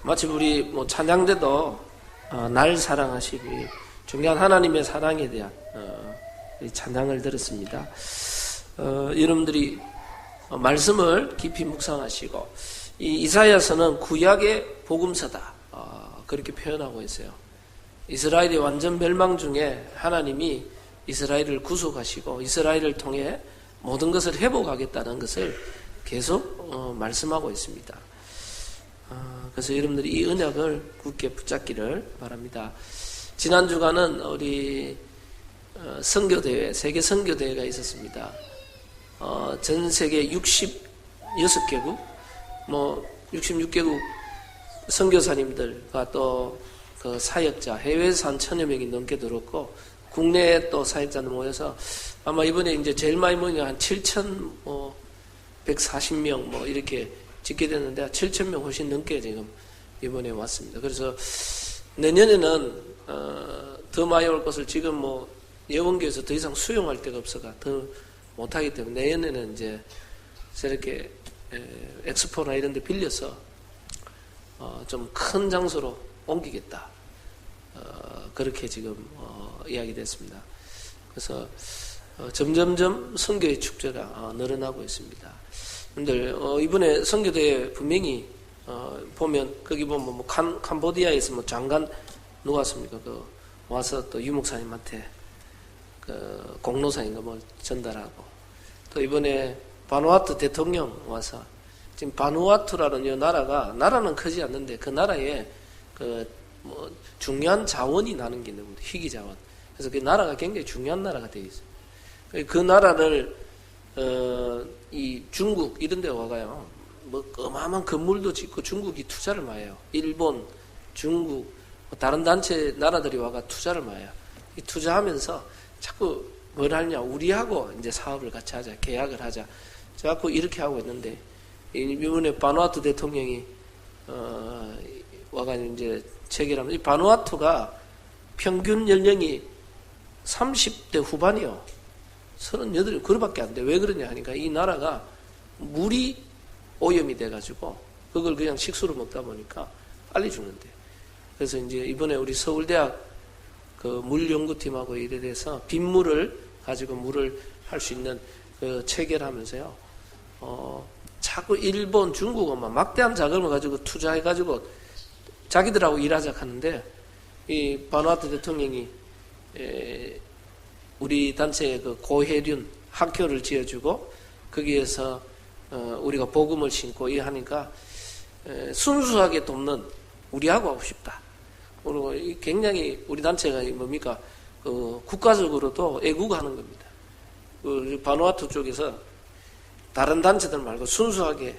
마치 우리 뭐 찬양대도 날 사랑하시기 중요한 하나님의 사랑에 대한 찬양을 들었습니다. 여러분들이 말씀을 깊이 묵상하시고 이 이사야서는 구약의 복음서다 그렇게 표현하고 있어요. 이스라엘의 완전 멸망 중에 하나님이 이스라엘을 구속하시고 이스라엘을 통해 모든 것을 회복하겠다는 것을 계속 말씀하고 있습니다. 그래서 여러분들이 이 언약을 굳게 붙잡기를 바랍니다. 지난 주간은 우리 선교대회, 세계 선교대회가 있었습니다. 전 세계 66개국, 66개국 선교사님들과 또 그 사역자, 해외에서 한 1000여 명이 넘게 들었고, 국내에 또 사역자들 모여서 아마 이번에 이제 제일 많이 모이는 한 7,140명 이렇게 짓게 됐는데 7,000명 훨씬 넘게 지금 이번에 왔습니다. 그래서 내년에는 더 많이 올 것을 지금 예원교에서 더 이상 수용할 데가 없어가 더 못하기 때문에 내년에는 이제 저렇게 엑스포나 이런 데 빌려서 좀 큰 장소로 옮기겠다. 그렇게 지금 이야기됐습니다. 그래서 점점점 선교의 축제가 늘어나고 있습니다. 여러분들 이번에 선교대회 분명히 보면 거기 보면 캄보디아에서 장관 누가 왔습니까? 와서 또 유목사님한테 공로사인가 전달하고 또 이번에 바누아투 대통령 와서 지금 바누아투라는 이 나라는 크지 않는데 그 나라에 중요한 자원이 나는 게 있는데 희귀 자원. 그래서 그 나라가 굉장히 중요한 나라가 되어 있어요. 그 나라를 이 중국 이런 데 와가요. 어마어마한 건물도 짓고 중국이 투자를 많이 해요. 일본, 중국, 다른 단체 나라들이 와가 투자를 많이 해요. 이 투자하면서 자꾸 뭘 하냐, 우리하고 이제 사업을 같이 하자, 계약을 하자. 자꾸 이렇게 하고 있는데, 이번에 바누아투 대통령이, 와가지고 이제 체결하면, 이 바누아투가 평균 연령이 30대 후반이요. 38, 그거밖에 안 돼. 왜 그러냐 하니까 이 나라가 물이 오염이 돼가지고 그걸 그냥 식수로 먹다 보니까 빨리 죽는데. 그래서 이제 이번에 우리 서울대학 그 물연구팀하고 이래 돼서 빗물을 가지고 물을 할 수 있는 그 체결하면서요. 자꾸 일본, 중국은 막대한 자금을 가지고 투자해가지고 자기들하고 일하자 하는데 이 바누아투 대통령이 우리 단체에 그 고해륜 학교를 지어주고 거기에서 우리가 복음을 신고 이 하니까 순수하게 돕는 우리하고 하고 싶다. 그리고 굉장히 우리 단체가 뭡니까 국가적으로도 애국하는 겁니다. 바누아투 쪽에서 다른 단체들 말고 순수하게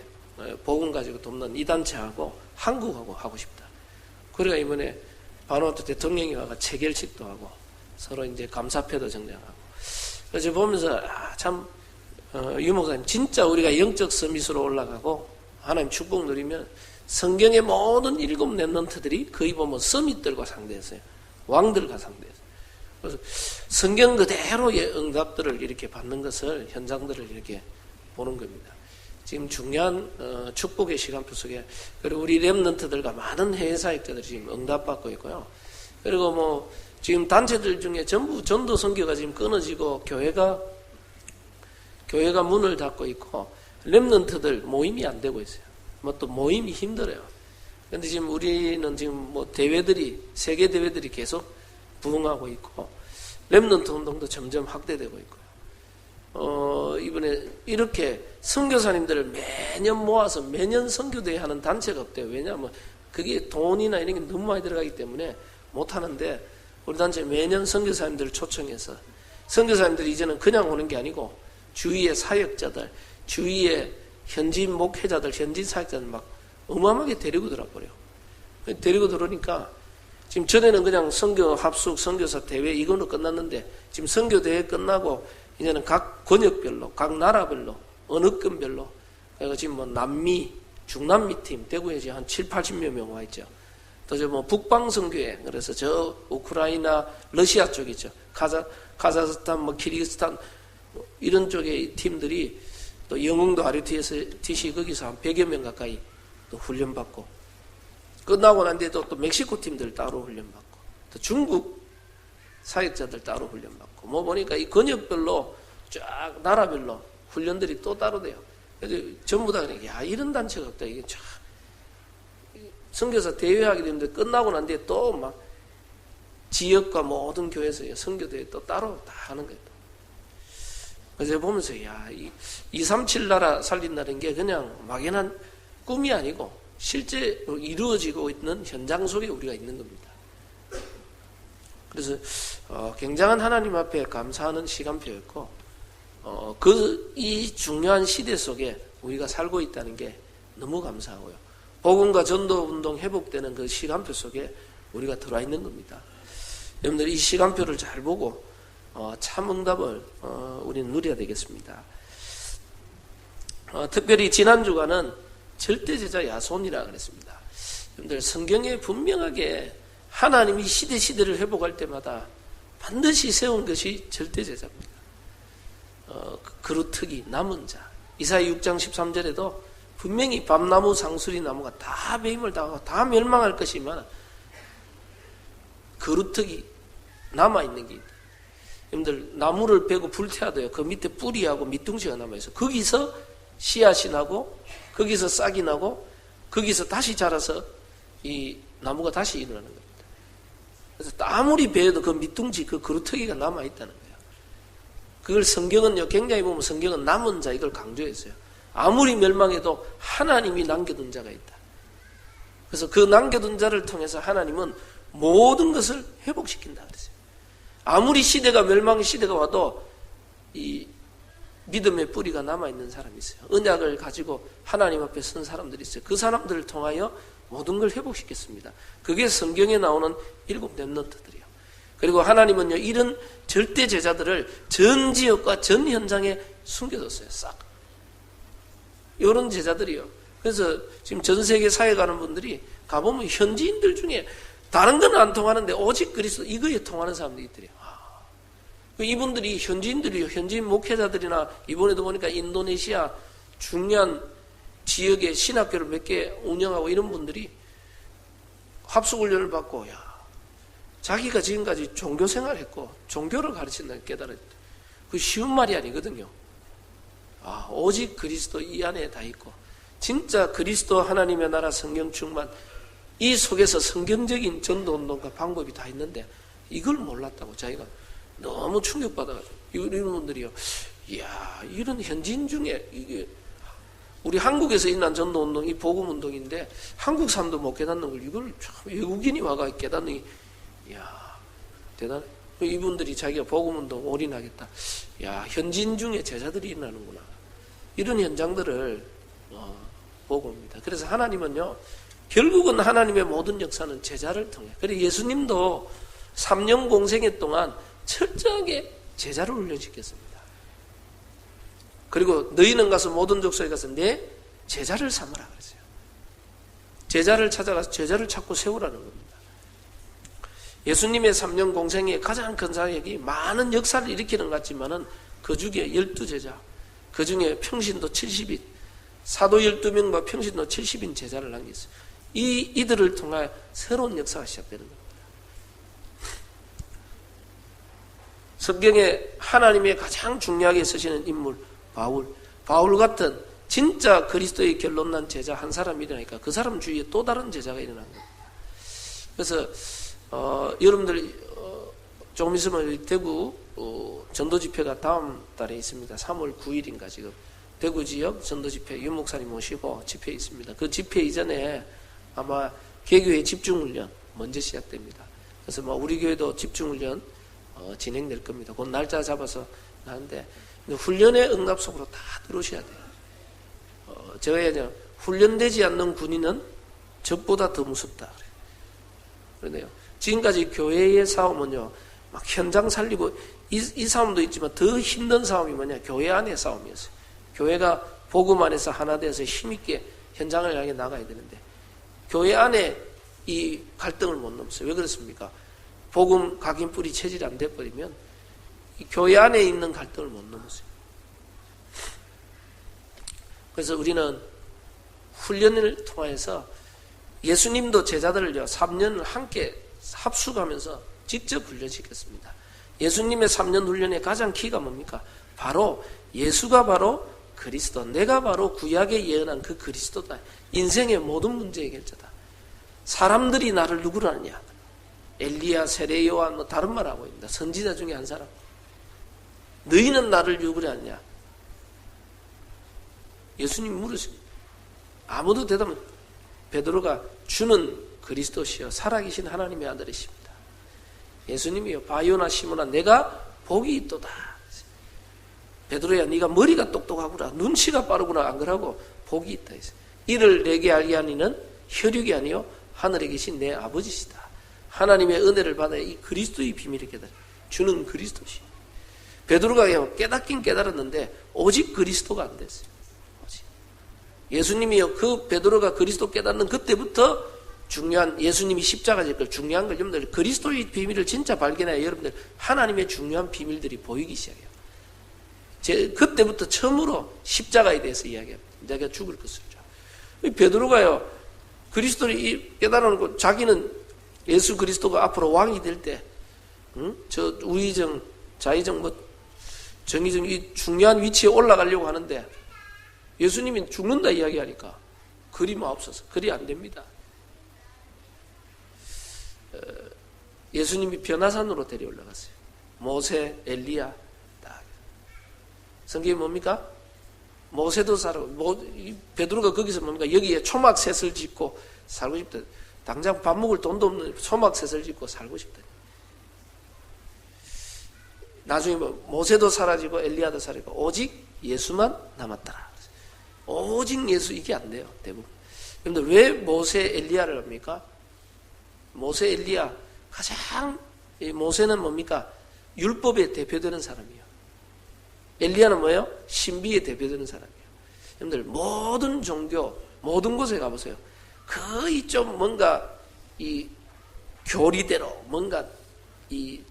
복음 가지고 돕는 이 단체하고 한국하고 하고 싶다. 그래가 이번에 바누아투 대통령이 와가 체결식도 하고 서로 이제 감사패도 정장하고. 그래서 보면서 참 유 목사님 진짜 우리가 영적 서밋으로 올라가고 하나님 축복 누리면 성경의 모든 7 렘넌트들이 거의 보면 서밋들과 상대했어요. 왕들과 상대했어요. 그래서 성경 그대로의 응답들을 이렇게 받는 것을 현장들을 이렇게 보는 겁니다. 지금 중요한 축복의 시간표 속에 그리고 우리 렘넌트들과 많은 해외 사역자들이 지금 응답받고 있고요. 그리고 지금 단체들 중에 전부 전도 선교가 지금 끊어지고 교회가 문을 닫고 있고 렘넌트들 모임이 안 되고 있어요. 또 모임이 힘들어요. 그런데 지금 우리는 지금 대회들이 세계 대회들이 계속 부흥하고 있고 렘넌트 운동도 점점 확대되고 있고요. 이번에 이렇게 선교사님들을 매년 모아서 매년 선교대회 하는 단체가 없대요. 왜냐하면 그게 돈이나 이런 게 너무 많이 들어가기 때문에 못 하는데 우리 단체 매년 선교사님들을 초청해서 선교사님들이 이제는 그냥 오는 게 아니고 주위의 사역자들, 주위의 현지인 목회자들, 현지인 사역자들 막 어마어마하게 데리고 들어버려요. 데리고 들어오니까 지금 전에는 그냥 선교 합숙, 선교사 대회 이걸로 끝났는데 지금 선교 대회 끝나고 이제는 각 권역별로, 각 나라별로, 어느 끈별로 그래서 지금 남미, 중남미 팀 대구에 지금 한 7, 80여 명 와 있죠. 또 북방선교회 그래서 저 우크라이나, 러시아 쪽이죠. 카자흐스탄, 키르기스탄 이런 쪽의 팀들이 또 영흥도 RUTC 거기서 한 100여 명 가까이 또 훈련받고 끝나고 난 뒤에도 또 멕시코 팀들 따로 훈련받고, 또 중국 사역자들 따로 훈련받고, 뭐 보니까 이 권역별로 쫙 나라별로 훈련들이 또 따로 돼요. 그래서 전부 다 그냥, 야, 이런 단체가 없다. 이게 참. 선교사 대회하게 되는데 끝나고 난 뒤에 또 막 지역과 모든 교회에서 선교대회 또 따로 다 하는 거예요. 그래서 보면서, 야, 237 나라 살린다는 게 그냥 막연한 꿈이 아니고 실제 이루어지고 있는 현장 속에 우리가 있는 겁니다. 그래서 굉장한 하나님 앞에 감사하는 시간표였고, 이 중요한 시대 속에 우리가 살고 있다는 게 너무 감사하고요. 복음과 전도운동 회복되는 그 시간표 속에 우리가 들어와 있는 겁니다. 여러분들 이 시간표를 잘 보고 참 응답을 우리는 누려야 되겠습니다. 특별히 지난 주간은 절대제자 야손이라 그랬습니다. 여러분들 성경에 분명하게 하나님이 시대를 회복할 때마다 반드시 세운 것이 절대제자입니다. 그루터기, 남은 자. 이사야 6장 13절에도 분명히 밤나무, 상수리 나무가 다 배임을 당하고 다 멸망할 것이지만 그루터기 남아있는 게 있다. 여러분들 나무를 베고 불태워도요, 그 밑에 뿌리하고 밑둥지가 남아있어요. 거기서 씨앗이 나고 거기서 싹이 나고 거기서 다시 자라서 이 나무가 다시 일어나는 겁니다. 그래서 아무리 베어도 그 밑둥지, 그 그루터기가 남아있다는 거예요. 그걸 성경은요, 굉장히 보면 성경은 남은 자 이걸 강조했어요. 아무리 멸망해도 하나님이 남겨둔 자가 있다. 그래서 그 남겨둔 자를 통해서 하나님은 모든 것을 회복시킨다 그랬어요. 아무리 시대가 멸망의 시대가 와도 이 믿음의 뿌리가 남아있는 사람이 있어요. 언약을 가지고 하나님 앞에 선 사람들이 있어요. 그 사람들을 통하여 모든 걸 회복시켰습니다. 그게 성경에 나오는 7 렘넌트들이에요. 그리고 하나님은요, 이런 절대 제자들을 전 지역과 전 현장에 숨겨뒀어요. 싹. 이런 제자들이요. 그래서 지금 전 세계 사회 가는 분들이 가보면 현지인들 중에 다른 건 안 통하는데 오직 그리스도 이거에 통하는 사람들이 있더래요. 이분들이 현지인들이요. 현지인 목회자들이나 이번에도 보니까 인도네시아 중요한 지역의 신학교를 몇 개 운영하고 이런 분들이 합숙훈련을 받고, 야, 자기가 지금까지 종교생활을 했고 종교를 가르친다는 깨달았다. 그 쉬운 말이 아니거든요. 오직 그리스도 이 안에 다 있고 진짜 그리스도 하나님의 나라 성경 충만, 이 속에서 성경적인 전도운동과 방법이 다 있는데 이걸 몰랐다고 자기가 너무 충격받아가지고, 이런 분들이요, 이야, 이런 현지인 중에 이게 우리 한국에서 일어난 전도운동, 이 복음운동인데 한국 사람도 못 깨닫는 걸 이걸 참 외국인이 와가 깨닫는 게, 이야, 대단해. 이분들이 자기가 복음운동 올인하겠다. 야, 현지인 중에 제자들이 일어나는구나. 이런 현장들을 보고 옵니다. 그래서 하나님은요, 결국은 하나님의 모든 역사는 제자를 통해. 그래서 예수님도 3년 공생애 동안 철저하게 제자를 훈련시켰습니다. 그리고 너희는 가서 모든 족속에 가서 내 제자를 삼으라 그랬어요. 제자를 찾아가서 제자를 찾고 세우라는 겁니다. 예수님의 3년 공생의 가장 큰 사역이 많은 역사를 일으키는 것 같지만은 그 중에 12제자, 그 중에 평신도 70인, 사도 12명과 평신도 70인 제자를 남겼어요. 이들을 통해 새로운 역사가 시작되는 겁니다. 성경에 하나님의 가장 중요하게 쓰시는 인물 바울 같은 진짜 그리스도의 결론난 제자 한 사람이 일어나니까 그 사람 주위에 또 다른 제자가 일어난 겁니다. 그래서 여러분들 조금 있으면 대구 전도 집회가 다음 달에 있습니다. 3월 9일인가 지금 대구 지역 전도 집회 윤 목사님 모시고 집회 있습니다. 그 집회 이전에 아마 개교회 집중훈련 먼저 시작됩니다. 그래서 우리 교회도 집중훈련 진행될 겁니다. 곧 날짜 잡아서 하는데 훈련의 응답 속으로 다 들어오셔야 돼요. 제가 얘기하자면 훈련되지 않는 군인은 적보다 더 무섭다 그래요. 지금까지 교회의 싸움은요, 막 현장 살리고 이 싸움도 있지만 더 힘든 싸움이 뭐냐, 교회 안의 싸움이었어요. 교회가 복음 안에서 하나 되어서 힘있게 현장을 향해 나가야 되는데 교회 안에 이 갈등을 못 넘었어요. 왜 그렇습니까? 복음 각인 뿌리 체질이 안 돼버리면 이 교회 안에 있는 갈등을 못 넘었어요. 그래서 우리는 훈련을 통해서 예수님도 제자들을요 3년을 함께 합숙하면서 직접 훈련시켰습니다. 예수님의 3년 훈련의 가장 키가 뭡니까? 바로 예수가 바로 그리스도, 내가 바로 구약에 예언한 그 그리스도다. 인생의 모든 문제의 결자다. 사람들이 나를 누구로 아느냐? 엘리야, 세례 요한 뭐 다른 말 하고 있습니다. 선지자 중에 한 사람. 너희는 나를 누구로 아느냐? 예수님이 물으십니다. 아무도 대답 못. 베드로가 주는 그리스도시여 살아계신 하나님의 아들이십니다. 예수님이요 바요나 시몬아 내가 복이 있도다. 베드로야 네가 머리가 똑똑하구나 눈치가 빠르구나 안 그러고 복이 있다. 이를 내게 알게 하니는 혈육이 아니요 하늘에 계신 내 아버지시다. 하나님의 은혜를 받아 이 그리스도의 비밀을 깨달아 주는 그리스도시. 베드로가 깨닫긴 깨달았는데 오직 그리스도가 안 됐어요. 오직. 예수님이요 그 베드로가 그리스도 깨닫는 그때부터 중요한 예수님이 십자가 질 걸 중요한 걸 여러분들 그리스도의 비밀을 진짜 발견해야 여러분들 하나님의 중요한 비밀들이 보이기 시작해요. 그때부터 처음으로 십자가에 대해서 이야기합니다. 내가 죽을 것을. 베드로가요 그리스도를 깨달은 거 자기는 예수 그리스도가 앞으로 왕이 될 때, 저 우의정, 좌의정, 뭐 정의정 이 중요한 위치에 올라가려고 하는데 예수님이 죽는다 이야기하니까 그리 마옵소서. 그리 안 됩니다. 예수님이 변화산으로 데려 올라갔어요. 모세, 엘리야, 딱. 성경이 뭡니까? 모세도 살고, 베드로가 거기서 뭡니까? 여기에 초막셋을 짓고 살고 싶다. 당장 밥 먹을 돈도 없는 초막셋을 짓고 살고 싶다. 나중에 모세도 사라지고 엘리야도 사라지고 오직 예수만 남았더라. 오직 예수 이게 안 돼요. 대부분. 여러분들 왜 모세 엘리야를 합니까? 모세 엘리야 가장 모세는 뭡니까? 율법에 대표되는 사람이에요. 엘리야는 뭐예요? 신비에 대표되는 사람이에요. 여러분들 모든 종교 모든 곳에 가보세요. 거의 좀 뭔가 이 교리대로 뭔가 이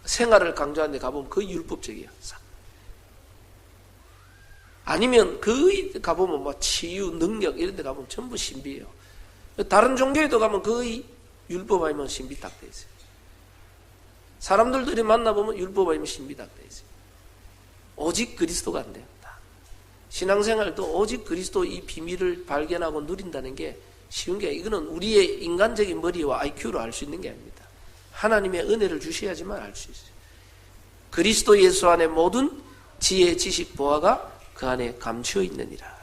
생활을 강조하는 데 가보면 거의 율법적이에요. 아니면 거의 가보면 뭐 치유, 능력 이런 데 가보면 전부 신비예요. 다른 종교에도 가면 거의 율법 아니면 신비 딱 돼 있어요. 사람들들이 만나보면 율법 아니면 신비 딱 돼 있어요. 오직 그리스도가 안 돼요. 신앙생활도 오직 그리스도 이 비밀을 발견하고 누린다는 게 쉬운 게 이거는 우리의 인간적인 머리와 IQ로 알 수 있는 게 아닙니다. 하나님의 은혜를 주셔야지만 알 수 있어요. 그리스도 예수 안에 모든 지혜, 지식, 보화가 그 안에 감추어 있느니라.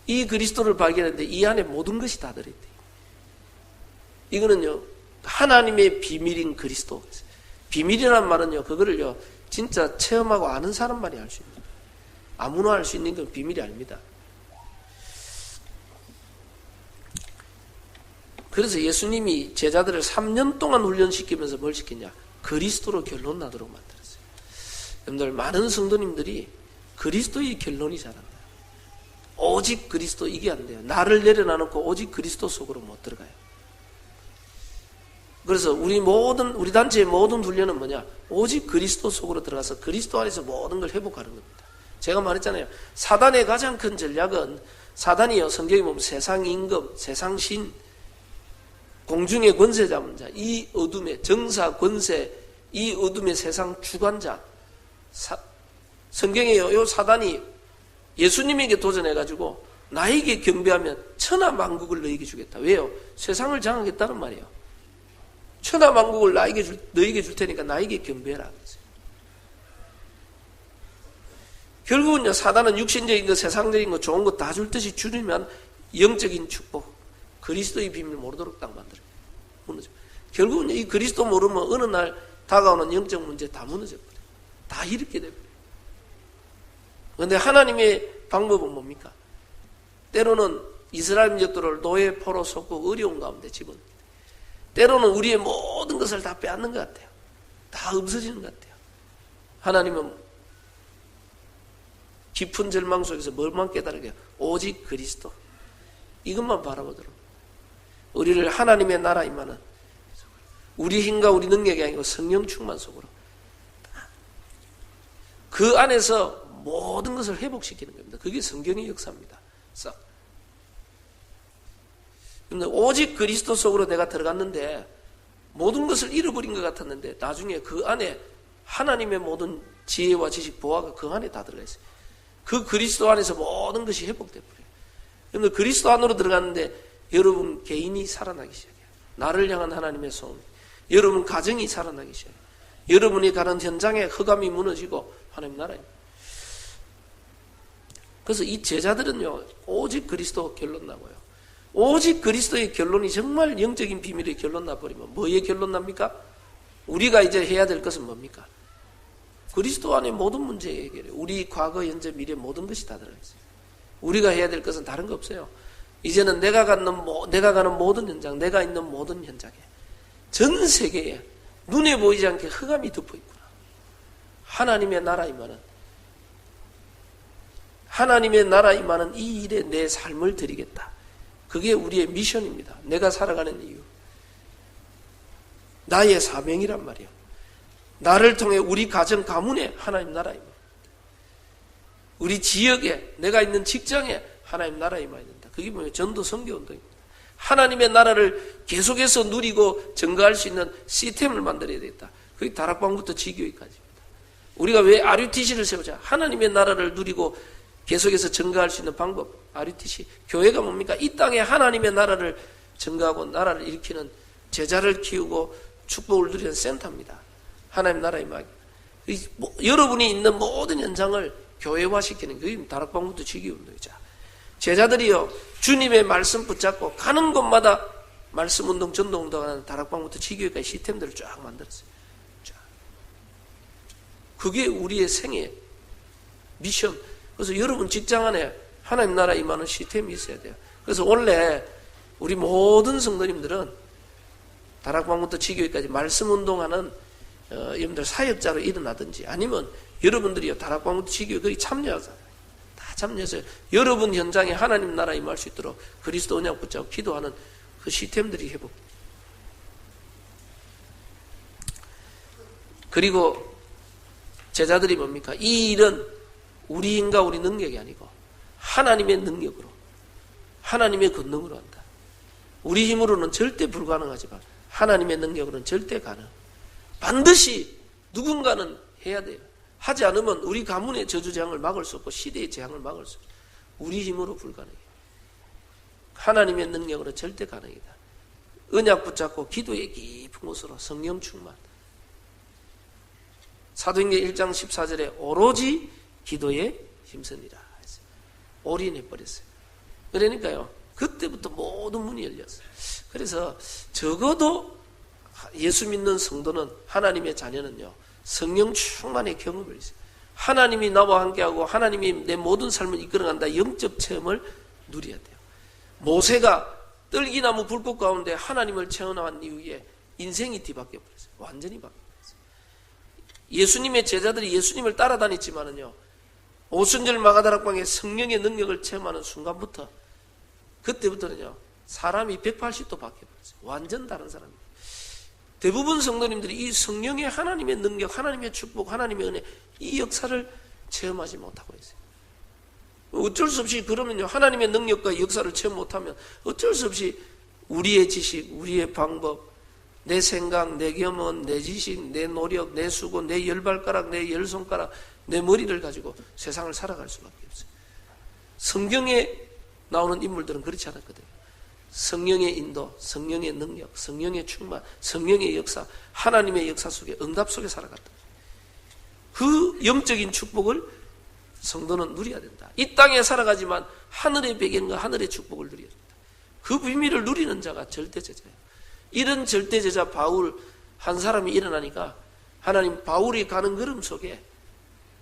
이 그리스도를 발견했는데 이 안에 모든 것이 다 들어있대요. 이거는요 하나님의 비밀인 그리스도. 비밀이라는 말은요 그거를요 진짜 체험하고 아는 사람만이 알 수 있는 거예요. 아무나 알 수 있는 건 비밀이 아닙니다. 그래서 예수님이 제자들을 3년 동안 훈련시키면서 뭘 시켰냐? 그리스도로 결론 나도록 만들었어요. 여러분들 많은 성도님들이 그리스도의 결론이 잘 안 돼요. 오직 그리스도 이게 안 돼요. 나를 내려놔놓고 오직 그리스도 속으로 못 들어가요. 그래서 우리 단체의 모든 훈련은 뭐냐? 오직 그리스도 속으로 들어가서 그리스도 안에서 모든 걸 회복하는 겁니다. 제가 말했잖아요. 사단의 가장 큰 전략은 사단이요. 성경에 보면 세상 임금, 세상 신, 공중의 권세 잡은 자, 이 어둠의 정사, 권세, 이 어둠의 세상 주관자. 성경에요. 요 사단이 예수님에게 도전해가지고 나에게 경배하면 천하 만국을 너에게 주겠다. 왜요? 세상을 장하겠다는 말이에요. 천하 만국을 너에게 줄 테니까 나에게 경배해라. 결국은요, 사단은 육신적인 거, 세상적인 거, 좋은 거 다 줄 듯이 주려면 영적인 축복, 그리스도의 비밀을 모르도록 딱 만들어요. 무너져. 결국은 이 그리스도 모르면 어느 날 다가오는 영적 문제 다 무너져 버려요. 다 이렇게 돼버려요. 그런데 하나님의 방법은 뭡니까? 때로는 이스라엘 민족들을 노예 포로 속고 어려운 가운데 집어넣습니다. 때로는 우리의 모든 것을 다 빼앗는 것 같아요. 다 없어지는 것 같아요. 하나님은 깊은 절망 속에서 뭘만 깨달으게 오직 그리스도 이것만 바라보도록 우리를 하나님의 나라 임하는 우리 힘과 우리 능력이 아니고 성령 충만 속으로 그 안에서 모든 것을 회복시키는 겁니다. 그게 성경의 역사입니다. 근데 오직 그리스도 속으로 내가 들어갔는데 모든 것을 잃어버린 것 같았는데 나중에 그 안에 하나님의 모든 지혜와 지식, 보화가 그 안에 다 들어가 있어요. 그 그리스도 안에서 모든 것이 회복돼 버려요. 그런데 그리스도 안으로 들어갔는데 여러분 개인이 살아나기 시작해요. 나를 향한 하나님의 소원. 여러분 가정이 살아나기 시작해요. 여러분이 가는 현장에 흑암이 무너지고 하나님 나라입니다. 그래서 이 제자들은요, 오직 그리스도 결론 나고요. 오직 그리스도의 결론이 정말 영적인 비밀의 결론 나버리면 뭐의 결론 납니까? 우리가 이제 해야 될 것은 뭡니까? 그리스도 안에 모든 문제 해결해요. 우리 과거, 현재, 미래 모든 것이 다 들어있어요. 우리가 해야 될 것은 다른 거 없어요. 이제는 내가 가는 모든 현장, 내가 있는 모든 현장에 전 세계에 눈에 보이지 않게 흑암이 덮어 있구나. 하나님의 나라 임하는 이 일에 내 삶을 드리겠다. 그게 우리의 미션입니다. 내가 살아가는 이유. 나의 사명이란 말이에요. 나를 통해 우리 가정, 가문에 하나님 나라 임하. 우리 지역에, 내가 있는 직장에 하나님 나라 임해야 된다. 그게 뭐예요? 전도 선교 운동입니다. 하나님의 나라를 계속해서 누리고 증거할 수 있는 시스템을 만들어야 되겠다. 그게 다락방부터 지교회까지입니다. 우리가 왜 RUTC를 세우자? 하나님의 나라를 누리고 계속해서 증거할 수 있는 방법. RUTC. 교회가 뭡니까? 이 땅에 하나님의 나라를 증거하고 나라를 일으키는 제자를 키우고 축복을 누리는 센터입니다. 하나님 나라 임하기. 여러분이 있는 모든 현장을 교회화시키는 그게 다락방부터 지교운동이죠. 제자들이요, 주님의 말씀 붙잡고 가는 곳마다 말씀운동, 전도운동하는 다락방부터 지교회까지 시스템들을 쫙 만들었어요. 그게 우리의 생애 미션. 그래서 여러분 직장 안에 하나님 나라 임하는 시스템이 있어야 돼요. 그래서 원래 우리 모든 성도님들은 다락방부터 지교회까지 말씀운동하는 여러분들 사역자로 일어나든지 아니면 여러분들이 다락방부터 지교회 거기 참여하잖아요. 다 참여해서 여러분 현장에 하나님 나라 임할 수 있도록 그리스도 언약 붙잡고 기도하는 그 시스템들이 회복. 그리고 제자들이 뭡니까? 이 일은 우리 힘과 우리 능력이 아니고 하나님의 능력으로, 하나님의 권능으로 한다. 우리 힘으로는 절대 불가능하지만 하나님의 능력으로는 절대 가능. 반드시 누군가는 해야 돼요. 하지 않으면 우리 가문의 저주재앙을 막을 수 없고 시대의 재앙을 막을 수 없고 우리 힘으로 불가능해요. 하나님의 능력으로 절대 가능이다. 언약 붙잡고 기도의 깊은 곳으로 성령 충만. 사도행전 1장 14절에 오로지 기도에 힘쓰니라. 올인해버렸어요. 그러니까요, 그때부터 모든 문이 열렸어요. 그래서 적어도 예수 믿는 성도는, 하나님의 자녀는요, 성령 충만의 경험을 있어요. 하나님이 나와 함께하고 하나님이 내 모든 삶을 이끌어간다. 영적 체험을 누려야 돼요. 모세가 떨기나무 불꽃 가운데 하나님을 체험한 이후에 인생이 뒤바뀌어 버렸어요. 완전히 바뀌어 버렸어요. 예수님의 제자들이 예수님을 따라다녔지만은요, 오순절 마가다락방에 성령의 능력을 체험하는 순간부터, 그때부터는요, 사람이 180도 바뀌어버렸어요. 완전 다른 사람입니다. 대부분 성도님들이 이 성령의 하나님의 능력, 하나님의 축복, 하나님의 은혜, 이 역사를 체험하지 못하고 있어요. 어쩔 수 없이 그러면요, 하나님의 능력과 역사를 체험 못하면 어쩔 수 없이 우리의 지식, 우리의 방법, 내 생각, 내 경험, 내 지식, 내 노력, 내 수고, 내 열발가락, 내 열손가락, 내 머리를 가지고 세상을 살아갈 수밖에 없어요. 성경에 나오는 인물들은 그렇지 않았거든요. 성령의 인도, 성령의 능력, 성령의 충만, 성령의 역사, 하나님의 역사 속에, 응답 속에 살아갔다. 그 영적인 축복을 성도는 누려야 된다. 이 땅에 살아가지만 하늘의 배경과 하늘의 축복을 누려야 된다. 그 비밀을 누리는 자가 절대제자예요. 이런 절대제자 바울 한 사람이 일어나니까 하나님 바울이 가는 걸음 속에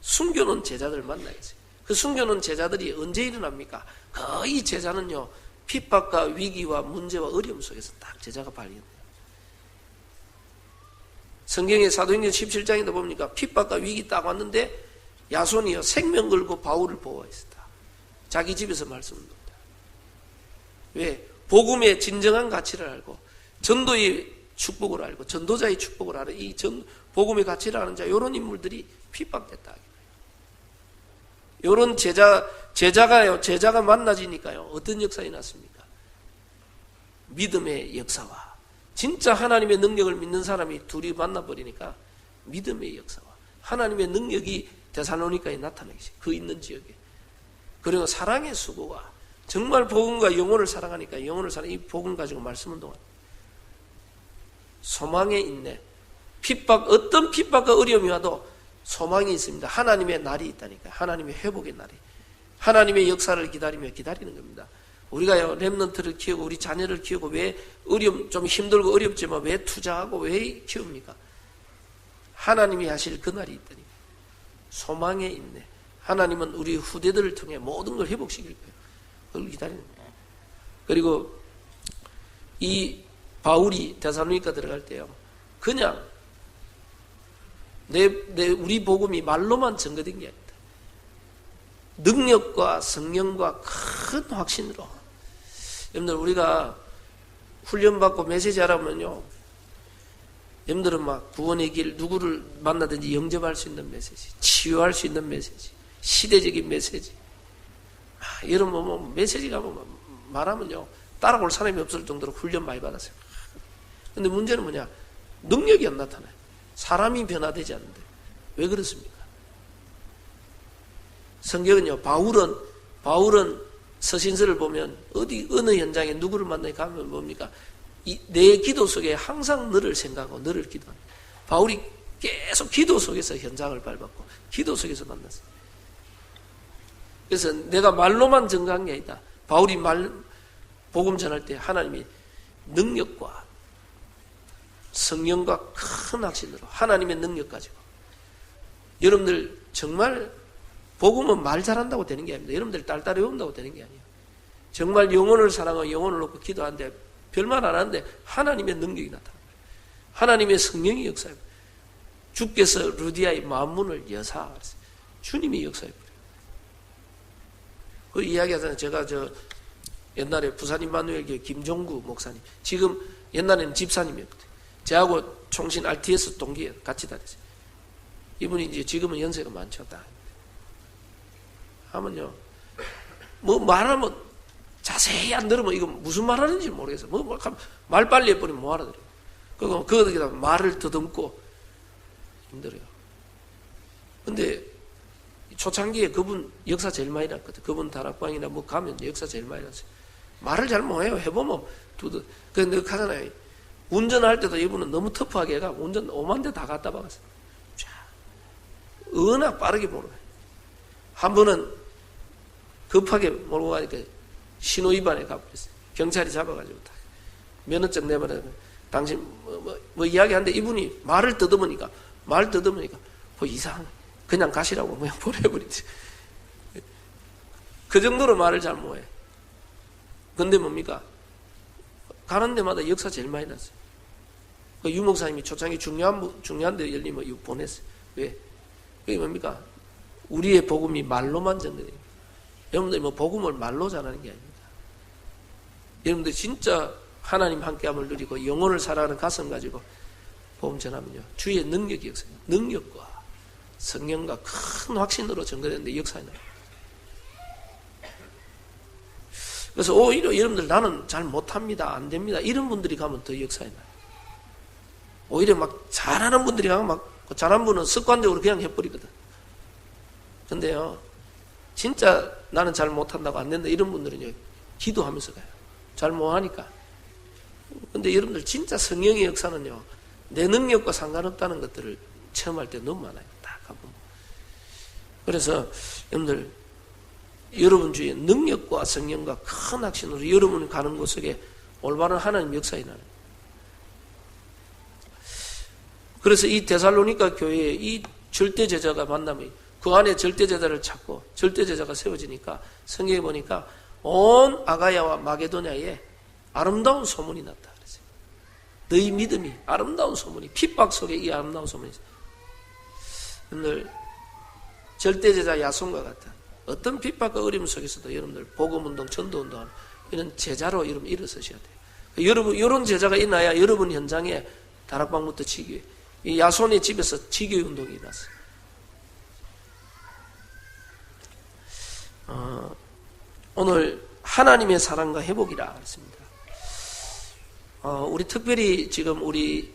숨겨놓은 제자들을 만나야지. 그 숨겨놓은 제자들이 언제 일어납니까? 거의 제자는요, 핍박과 위기와 문제와 어려움 속에서 딱 제자가 발견돼요. 성경의 사도행전 17장에도 보니까 핍박과 위기 딱 왔는데 야손이요, 생명 걸고 바울을 보호했다. 자기 집에서 말씀을 듣다. 왜? 복음의 진정한 가치를 알고 전도의 축복을 알고 전도자의 축복을 알아. 이 복음의 가치를 아는 자, 이런 인물들이 핍박됐다. 이런 제자가 만나지니까요, 어떤 역사가 났습니까? 믿음의 역사와 진짜 하나님의 능력을 믿는 사람이 둘이 만나버리니까 믿음의 역사와 하나님의 능력이 데살로니가에 나타나기 시작해요. 그 있는 지역에. 그리고 사랑의 수고가 정말 복음과 영혼을 사랑하니까 영혼을 사랑, 이 복음 가지고 말씀은 동안 소망의 인내, 핍박, 어떤 핍박과 어려움이 와도 소망이 있습니다. 하나님의 날이 있다니까. 하나님의 회복의 날이. 하나님의 역사를 기다리며 기다리는 겁니다. 우리가 렘넌트를 키우고 우리 자녀를 키우고 왜 좀 힘들고 어렵지만 왜 투자하고 왜 키웁니까? 하나님이 하실 그 날이 있다니까. 소망의 인내. 하나님은 우리 후대들을 통해 모든 걸 회복시킬 거예요. 그걸 기다리는 거예요. 그리고 이 바울이 데살로니가 들어갈 때요. 그냥 우리 복음이 말로만 증거된 게 아니다. 능력과 성령과 큰 확신으로. 여러분들 우리가 훈련받고 메시지 하라면요. 여러분들은 막 구원의 길 누구를 만나든지 영접할 수 있는 메시지, 치유할 수 있는 메시지, 시대적인 메시지. 여러분 뭐 메시지가 말하면요. 따라올 사람이 없을 정도로 훈련 많이 받았어요. 근데 문제는 뭐냐? 능력이 안 나타나요. 사람이 변화되지 않는데. 왜 그렇습니까? 성경은요, 바울은 서신서를 보면 어느 현장에 누구를 만나게 가면 뭡니까? 내 기도 속에 항상 너를 생각하고 너를 기도합니다. 바울이 계속 기도 속에서 현장을 밟았고 기도 속에서 만났어요. 그래서 내가 말로만 증거한 게 아니다. 바울이 복음 전할 때 하나님이 능력과 성령과 큰 확신으로 하나님의 능력 가지고 여러분들 정말 복음은 말 잘한다고 되는 게 아닙니다. 여러분들 딸딸이 외운다고 되는 게 아니에요. 정말 영혼을 사랑하고 영혼을 놓고 기도하는데 별말 안 하는데 하나님의 능력이 나타납니다. 하나님의 성령이 역사합니다. 주께서 루디아의 만문을 여사 주님이 역사해버려요. 그 이야기하잖아요. 제가 옛날에 부산 임마누엘교회 김종구 목사님, 지금 옛날에는 집사님이었거든요. 저하고 총신 RTS 동기에 같이 다녔어요. 이분이 이제 지금은 연세가 많죠. 다. 하면요. 뭐 말하면 자세히 안 들으면 이거 무슨 말 하는지 모르겠어요. 말 빨리 해버리면 뭐 알아들어요. 거기다 말을 더듬고 힘들어요. 근데 초창기에 그분 역사 제일 많이 났거든. 그분 다락방이나 뭐 가면 역사 제일 많이 났어요. 말을 잘 못해요. 해보면 근데 하잖아요. 운전할 때도 이분은 너무 터프하게 해가 운전 5만 대 다 갖다 박았어요. 워낙 빠르게 몰고 가요. 한 번은 급하게 몰고 가니까 신호 위반에 가버렸어요. 경찰이 잡아가지고 면허증 내버려. 당신 뭐 이야기하는데 이분이 말을 더듬으니까 뭐 이상해. 그냥 가시라고 그냥 보내버리지. 그 정도로 말을 잘 못해. 근데 뭡니까? 가는 데마다 역사 제일 많이 났어요. 그 유 목사님이 초창기 중요한 데 열리면 이거 보냈어요. 왜? 그게 뭡니까? 우리의 복음이 말로만 전달돼요. 여러분들 뭐 복음을 말로 전하는 게 아닙니다. 여러분들 진짜 하나님 함께함을 누리고 영혼을 사랑하는 가슴 가지고 복음 전하면요. 주의 능력이 역사해요. 능력과 성령과 큰 확신으로 전달되는데 역사에 나요. 그래서 오히려 여러분들 나는 잘 못합니다. 안 됩니다. 이런 분들이 가면 더 역사에 나요. 오히려 막 잘하는 분들이 가면 막 잘하는 분은 습관적으로 그냥 해버리거든. 근데요. 진짜 나는 잘 못한다고 안 된다. 이런 분들은요. 기도하면서 가요. 잘 못하니까. 근데 여러분들 진짜 성령의 역사는요. 내 능력과 상관없다는 것들을 체험할 때 너무 많아요. 다 가보면. 그래서 여러분들 여러분 주위에 능력과 성령과 큰 확신으로 여러분이 가는 곳 속에 올바른 하나님 역사에 나는. 그래서 이 데살로니가 교회에 이 절대 제자가 만나면 그 안에 절대 제자를 찾고 절대 제자가 세워지니까 성경에 보니까 온 아가야와 마게도냐에 아름다운 소문이 났다 그랬어요. 너희 믿음이 아름다운 소문이 핍박 속에 이 아름다운 소문이 있어요. 여러분들 절대 제자 야손과 같은 어떤 핍박과 어려움 속에서도 여러분들 복음운동, 전도운동하는 이런 제자로 여러분 일어서셔야 돼요. 여러분 이런 제자가 있나야 여러분 현장에 다락방부터 치교회, 이 야손의 집에서 치교회 운동이 일어났어요. 오늘 하나님의 사랑과 회복이라 했습니다. 우리 특별히 지금 우리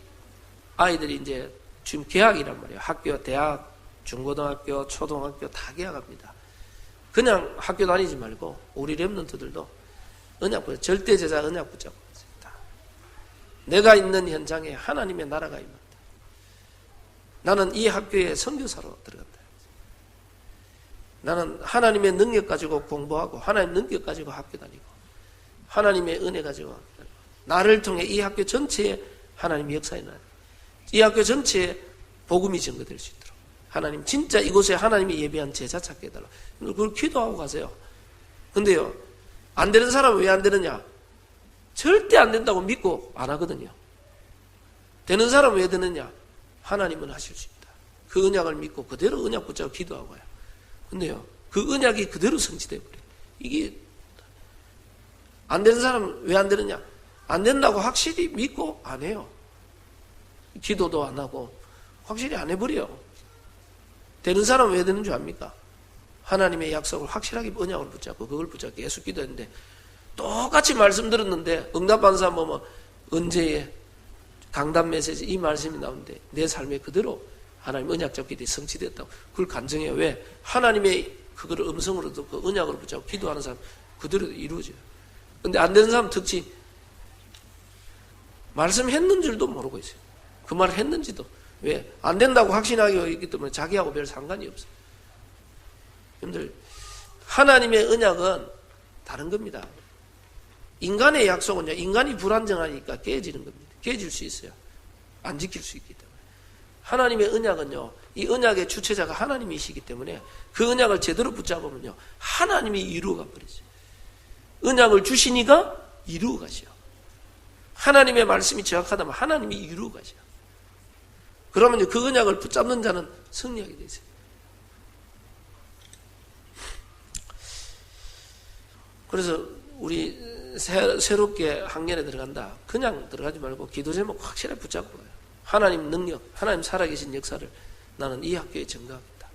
아이들이 이제 지금 개학이란 말이에요. 학교, 대학, 중고등학교, 초등학교 다 개학합니다. 그냥 학교 다니지 말고 우리 렘넌트들도 언약 붙잡고, 절대 제자 언약 붙잡고 있습니다. 내가 있는 현장에 하나님의 나라가 임한다. 나는 이 학교에 선교사로 들어간다. 나는 하나님의 능력 가지고 공부하고 하나님의 능력 가지고 학교 다니고 하나님의 은혜 가지고 나를 통해 이 학교 전체에 하나님의 역사에 나요. 이 학교 전체에 복음이 증거될 수 있도록 하나님 진짜 이곳에 하나님이 예비한 제자 찾게 해달라. 그걸 기도하고 가세요. 근데요, 안 되는 사람은 왜 안 되느냐? 절대 안 된다고 믿고 안 하거든요. 되는 사람은 왜 되느냐? 하나님은 하실 수 있다. 그 언약을 믿고 그대로 언약 붙잡고 기도하고 가요. 근데요, 그 언약이 그대로 성취돼 버려요. 이게 안 되는 사람은 왜 안 되느냐? 안 된다고 확실히 믿고 안 해요. 기도도 안 하고 확실히 안 해버려요. 되는 사람은 왜 되는 줄 압니까? 하나님의 약속을 확실하게 언약을 붙잡고 그걸 붙잡고 계속 기도했는데 똑같이 말씀 들었는데 응답한 사람 뭐 언제에 강단 메시지 이 말씀이 나오는데 내 삶에 그대로 하나님 언약 잡기 때 성취됐다고 그걸 간증해요. 왜? 하나님의 그거를 음성으로 듣고 언약으로 붙잡고 기도하는 사람 그대로 이루어져요. 근데 안 되는 사람 특징 말씀했는 줄도 모르고 있어요. 그 말을 했는지도. 왜? 안 된다고 확신하게 있기 때문에 자기하고 별 상관이 없어요. 여러분들, 하나님의 언약은 다른 겁니다. 인간의 약속은요, 인간이 불안정하니까 깨지는 겁니다. 깨질 수 있어요. 안 지킬 수 있기 때문에. 하나님의 언약은요, 이 언약의 주체자가 하나님이시기 때문에 그 언약을 제대로 붙잡으면요, 하나님이 이루어가 버리죠. 언약을 주시니까 이루어 가시오. 하나님의 말씀이 정확하다면 하나님이 이루어 가시오. 그러면 그 언약을 붙잡는 자는 승리하게 되세요. 그래서 우리 새롭게 학년에 들어간다. 그냥 들어가지 말고 기도 제목 확실하게 붙잡고 가요. 하나님 능력, 하나님 살아계신 역사를 나는 이 학교에 증거하겠다.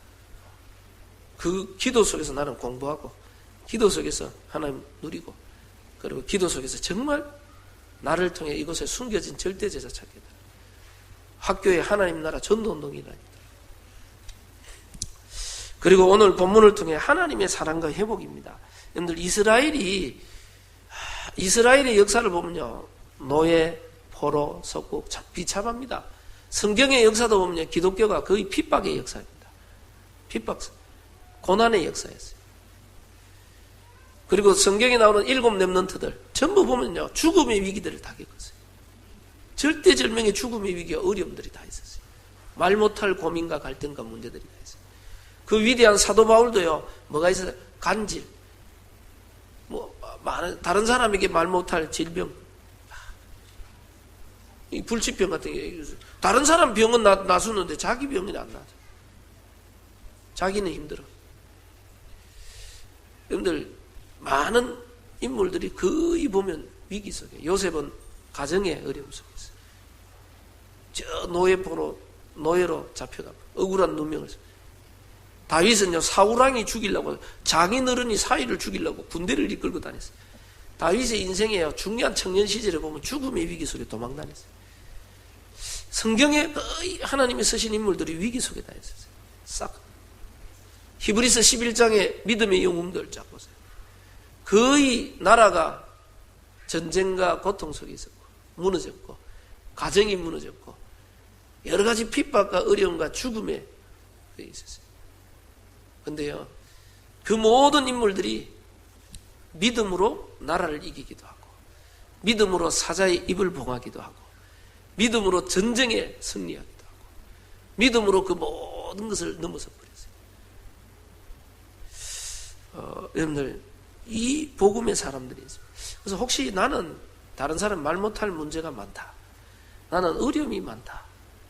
그 기도 속에서 나는 공부하고 기도 속에서 하나님 누리고 그리고 기도 속에서 정말 나를 통해 이곳에 숨겨진 절대 제자 찾겠다. 학교에 하나님 나라 전도운동이 일어납니다. 그리고 오늘 본문을 통해 하나님의 사랑과 회복입니다. 여러분들 이스라엘의 역사를 보면요, 노예, 포로, 석국 참 비참합니다. 성경의 역사도 보면요, 기독교가 거의 핍박의 역사입니다. 핍박, 고난의 역사였어요. 그리고 성경에 나오는 7 렘넌트들 전부 보면요, 죽음의 위기들을 다 겪었어요. 절대절명의 죽음의 위기와 어려움들이 다 있었어요. 말 못할 고민과 갈등과 문제들이 다 있어요. 그 위대한 사도 바울도요, 뭐가 있어요? 간질, 다른 사람에게 말 못할 질병, 이 불치병 같은 게, 다른 사람 병은 나수는데 자기 병이 안 나죠. 자기는 힘들어. 여러분들, 많은 인물들이 거의 보면 위기 속에, 요셉은 가정의 어려움 속에 있어요. 저 노예로 잡혀가 억울한 누명을 써요. 다윗은요, 사울왕이 죽이려고, 장인어른이 사위를 죽이려고 군대를 이끌고 다녔어요. 다윗의 인생에요, 중요한 청년 시절에 보면 죽음의 위기 속에 도망 다녔어요. 성경에 거의 하나님이 쓰신 인물들이 위기 속에 다 있었어요. 싹. 히브리서 11장의 믿음의 영웅들 쫙 보세요. 거의 나라가 전쟁과 고통 속에 있었고, 무너졌고, 가정이 무너졌고, 여러 가지 핍박과 어려움과 죽음에 있었어요. 근데요, 그 모든 인물들이 믿음으로 나라를 이기기도 하고, 믿음으로 사자의 입을 봉하기도 하고, 믿음으로 전쟁에 승리하기도 하고, 믿음으로 그 모든 것을 넘어서 버렸어요. 여러분들, 이 복음의 사람들이 있습니다. 그래서 혹시 나는 다른 사람 말 못할 문제가 많다, 나는 어려움이 많다,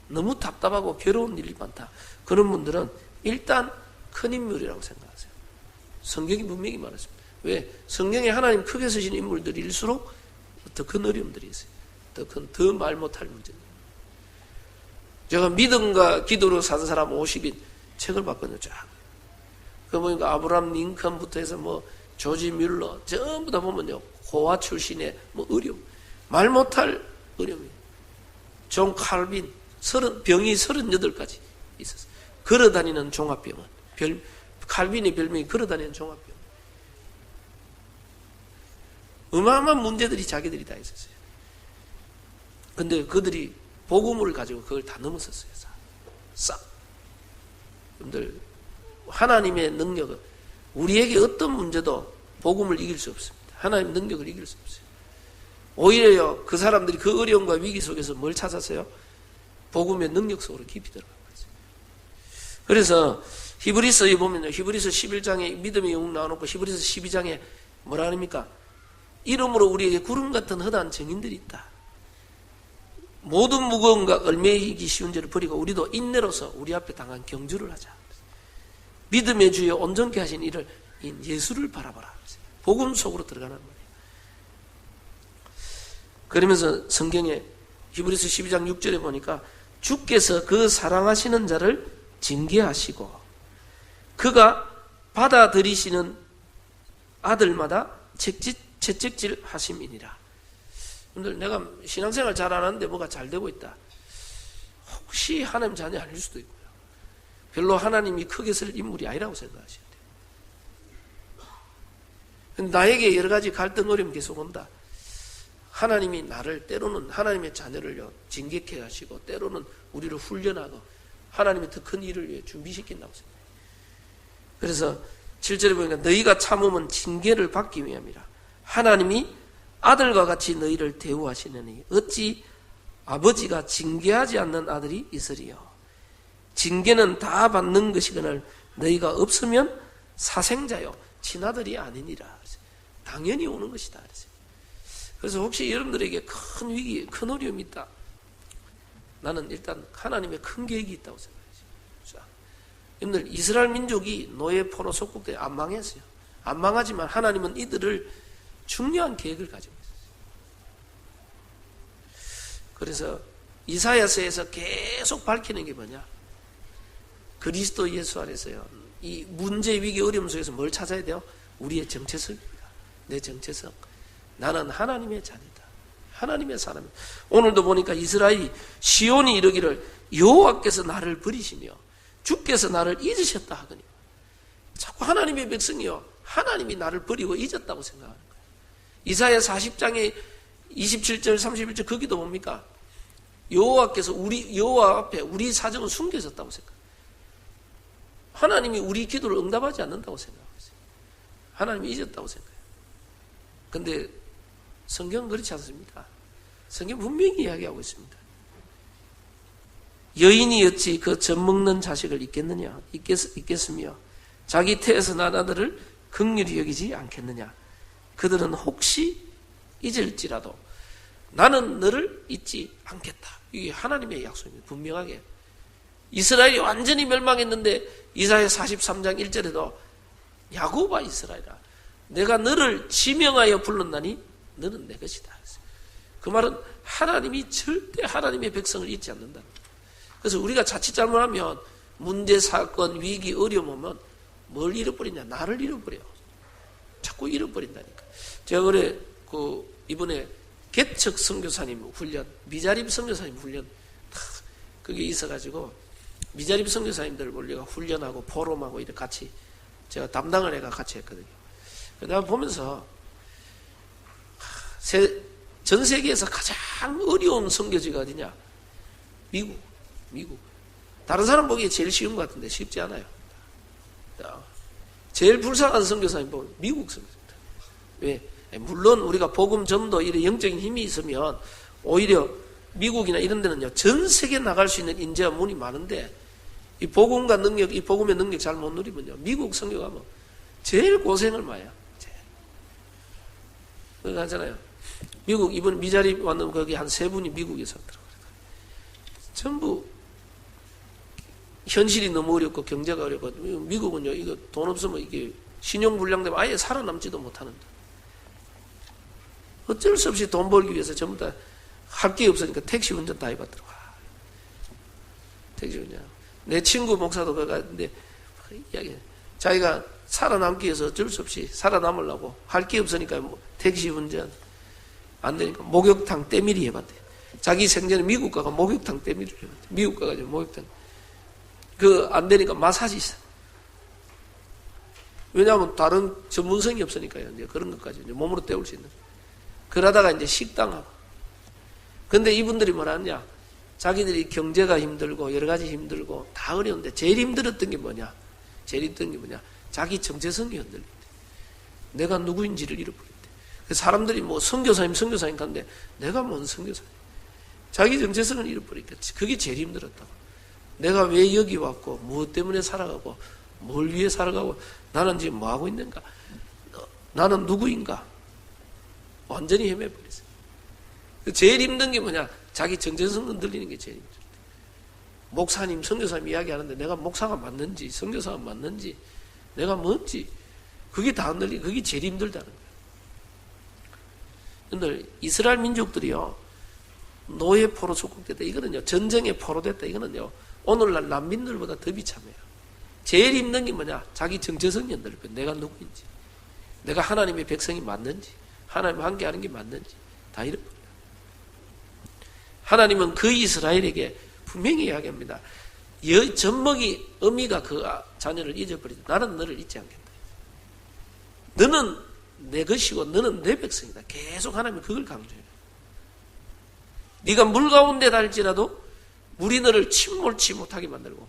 너무 답답하고 괴로운 일이 많다, 그런 분들은 일단 큰 인물이라고 생각하세요. 성경이 분명히 말했습니다. 왜? 성경에 하나님 크게 쓰신 인물들일수록 더 큰 어려움들이 있어요. 더 말 못할 문제들. 제가 믿음과 기도로 산 사람 50인 책을 봤거든요. 쫙. 그 보니까 아브라함 링컨부터 해서 조지 뮬러 전부 다 보면요, 고아 출신의 어려움, 말 못할 어려움이. 존 칼빈, 병이 38가지 있었어요. 걸어다니는 종합병원. 칼빈의 별명이 걸어다니는 종합병원. 어마어마한 문제들이 자기들이 다 있었어요. 근데 그들이 복음을 가지고 그걸 다 넘어섰어요. 싹. 여러분들, 하나님의 능력은 우리에게 어떤 문제도 복음을 이길 수 없습니다. 하나님의 능력을 이길 수 없어요. 오히려 그 사람들이 그 어려움과 위기 속에서 뭘 찾았어요? 복음의 능력 속으로 깊이 들어간 거죠. 그래서 히브리서에 보면요, 히브리서 11장에 믿음의 영웅 나와놓고 히브리서 12장에 뭐라 합니까? 이름으로 우리에게 구름 같은 허다한 증인들이 있다. 모든 무거움과 얽매이기 쉬운 죄를 버리고 우리도 인내로서 우리 앞에 당한 경주를 하자. 믿음의 주에 온전케 하신 이를 예수를 바라보라. 복음 속으로 들어가는 거예요. 그러면서 성경에 히브리서 12장 6절에 보니까 주께서 그 사랑하시는 자를 징계하시고 그가 받아들이시는 아들마다 채찍질 하심이니라. 여러분들, 내가 신앙생활 잘 안 하는데 뭐가 잘 되고 있다. 혹시 하나님 자녀 아닐 수도 있고요. 별로 하나님이 크게 쓸 인물이 아니라고 생각하셔야 돼요. 나에게 여러 가지 갈등 어려움 계속 온다. 하나님이 나를 때로는 하나님의 자녀를 징계케 하시고 때로는 우리를 훈련하고 하나님의 더 큰 일을 위해 준비시킨다고 생각해요. 그래서 7절에 보니까 너희가 참음은 징계를 받기 위함이라. 하나님이 아들과 같이 너희를 대우하시느니 어찌 아버지가 징계하지 않는 아들이 있으리요. 징계는 다 받는 것이거늘 너희가 없으면 사생자요 친아들이 아니니라. 당연히 오는 것이다. 그래서 혹시 여러분들에게 큰 위기, 큰 어려움이 있다. 나는 일단 하나님의 큰 계획이 있다고 생각해요. 여러분들, 이스라엘 민족이 노예 포로 속국 때 안 망했어요. 안 망하지만 하나님은 이들을 중요한 계획을 가지고 있었어요. 그래서 이사야서에서 계속 밝히는 게 뭐냐? 그리스도 예수 안에서요. 이 문제, 위기, 어려움 속에서 뭘 찾아야 돼요? 우리의 정체성입니다. 내 정체성. 나는 하나님의 자녀다. 하나님의 사람이다. 오늘도 보니까 이스라엘이 시온이 이르기를 여호와께서 나를 버리시며 주께서 나를 잊으셨다 하거니 자꾸 하나님의 백성이요. 하나님이 나를 버리고 잊었다고 생각하는 거예요. 이사야 40장에 27절 31절 거기도 뭡니까? 여호와께서 여호와 앞에 우리 사정은 숨겨졌다고 생각해요. 하나님이 우리 기도를 응답하지 않는다고 생각하고 있어요. 하나님이 잊었다고 생각해요. 근데 성경은 그렇지 않습니다. 성경 분명히 이야기하고 있습니다. 여인이 어찌 그 젖먹는 자식을 잊겠으며 자기 태에서 난 아들을 긍휼히 여기지 않겠느냐. 그들은 혹시 잊을지라도 나는 너를 잊지 않겠다. 이게 하나님의 약속입니다. 분명하게. 이스라엘이 완전히 멸망했는데 이사야 43장 1절에도 야곱아 이스라엘아 내가 너를 지명하여 불렀나니 너는 내 것이다. 그 말은 하나님이 절대 하나님의 백성을 잊지 않는다. 그래서 우리가 자칫 잘못하면 문제, 사건, 위기, 어려움 오면 뭘 잃어버리냐? 나를 잃어버려. 자꾸 잃어버린다니까. 제가 그래 이번에 개척 선교사님 훈련, 미자립 선교사님 훈련 그게 있어가지고 미자립 선교사님들 우리가 훈련하고 포럼하고 이렇게 같이 제가 담당을 해가 같이 했거든요. 내가 보면서 전 세계에서 가장 어려운 선교지가 어디냐? 미국. 다른 사람 보기에 제일 쉬운 것 같은데 쉽지 않아요. 제일 불쌍한 선교사님 보면 미국 선교사입니다. 왜? 물론 우리가 복음 전도 이런 영적인 힘이 있으면 오히려 미국이나 이런 데는요 전 세계 나갈 수 있는 인재와 문이 많은데 이 복음과 능력, 이 복음의 능력 잘 못 누리면요 미국 선교 가면 제일 고생을 마야. 그거 하잖아요. 미국 이번 미자립 왔는 거기 한 3분이 미국에서 왔더라고요. 전부 현실이 너무 어렵고 경제가 어렵고 미국은요 이거 돈 없으면 이게 신용 불량되면 아예 살아남지도 못하는데 어쩔 수 없이 돈 벌기 위해서 전부 다 할 게 없으니까 택시 운전 다 해봤더라고. 택시 운전. 내 친구 목사도 그거 갔는데 이야기 자기가 살아남기 위해서 어쩔 수 없이 살아남으려고 할 게 없으니까 택시 운전 안 되니까 목욕탕 때밀이 해봤대. 자기 생전에 미국 가가 목욕탕 때문에 미국 가가지고 목욕탕 안 되니까 마사지 있어. 왜냐하면 다른 전문성이 없으니까요. 이제 그런 것까지 이제 몸으로 때울 수 있는. 그러다가 이제 식당하고. 근데 이분들이 뭐라냐? 자기들이 경제가 힘들고 여러 가지 힘들고 다 어려운데 제일 힘들었던 게 뭐냐? 자기 정체성이 흔들릴 때. 내가 누구인지를 잃어버릴 때. 사람들이 뭐 선교사님 하는데 내가 뭔 선교사님? 자기 정체성을 잃어버리겠지. 그게 제일 힘들었다고. 내가 왜 여기 왔고 무엇 때문에 살아가고 뭘 위해 살아가고 나는 지금 뭐 하고 있는가? 나는 누구인가? 완전히 헤매버렸어요. 제일 힘든 게 뭐냐? 자기 정체성 흔들리는 게 제일 힘들다. 목사님, 선교사님 이야기하는데 내가 목사가 맞는지 선교사가 맞는지 내가 뭔지 그게 다 흔들리고 그게 제일 힘들다는 거예요. 근데 이스라엘 민족들이요 노예 포로 속국됐다. 이거는요 전쟁에 포로됐다. 이거는요 오늘날 난민들보다 더 비참해요. 제일 힘든 게 뭐냐? 자기 정체성이 흔들릴 거예요. 내가 누구인지, 내가 하나님의 백성이 맞는지, 하나님 함께하는 게 맞는지 다 잃어버려요. 하나님은 그 이스라엘에게 분명히 이야기합니다. 젖먹이 어미가 그 자녀를 잊어버리다. 나는 너를 잊지 않겠다. 너는 내 것이고 너는 내 백성이다. 계속 하나님은 그걸 강조해요. 네가 물 가운데 달지라도 물이 너를 침몰치 못하게 만들고